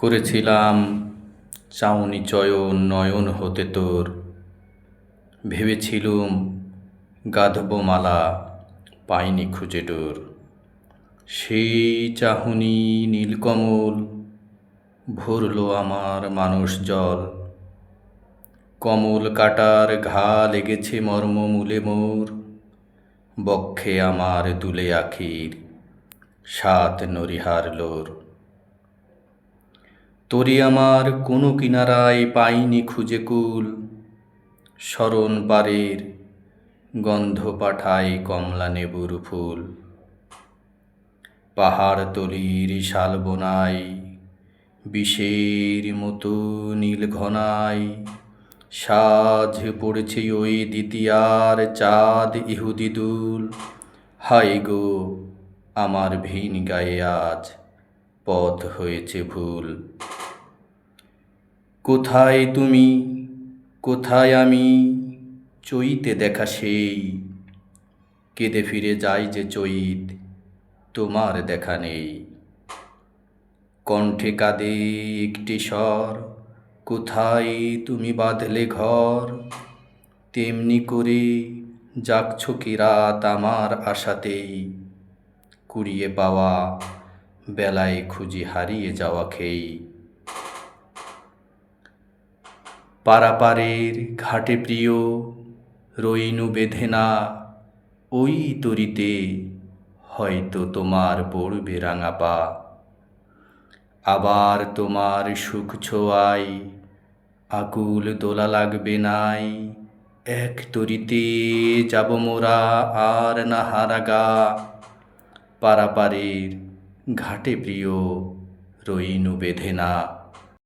করেছিলাম চাউনি চয়ন নয়ন হতে তোর, ভেবেছিলুম গাঁথব মালা, পাইনি খুঁজে ডোর। সেই চাহুনি নীলকমল ভরল আমার মানস জল। কমল কাটার ঘা লেগেছে মর্মমূলে মোর, বক্ষে আমার দুলে আখির সাত নরিহার লোর। তরি আমার কোনো কিনারায় পাইনি খুঁজে কুল, শরণ পারের গন্ধ পাঠায় কমলা নেবুর ফুল। পাহাড় তলির শালবনায় বিষের মতো নীল ঘনায়, সাঝ পড়েছে ওই দ্বিতীয়ার চাঁদ ইহুদি দুল। হায় গো আমার ভিন গায়ে আজ পথ হয়েছে ভুল। কোথায় তুমি, কোথায় আমি, চৈতে দেখা সেই, কেঁদে ফিরে যাই যে চৈত, তোমার দেখা নেই। কণ্ঠে কাঁদে একটি স্বর, কোথায় তুমি বাঁধলে ঘর, তেমনি করে জাগছ কি রাত আমার আশাতেই, কুড়িয়ে পাওয়া বেলায় খুঁজি হারিয়ে যাওয়া খেই। পারাপারের ঘাটে প্রিয় রইনু বেঁধে না, ওই তরিতে হয়তো তোমার পড়বে রাঙা পা। আবার তোমার সুখ ছোঁয়ায় আকুল দোলা লাগবে নাই, এক তরিতে যাব মোরা আর না হারাগা। পারাপারের ঘাটে প্রিয় রইনু বেঁধে না।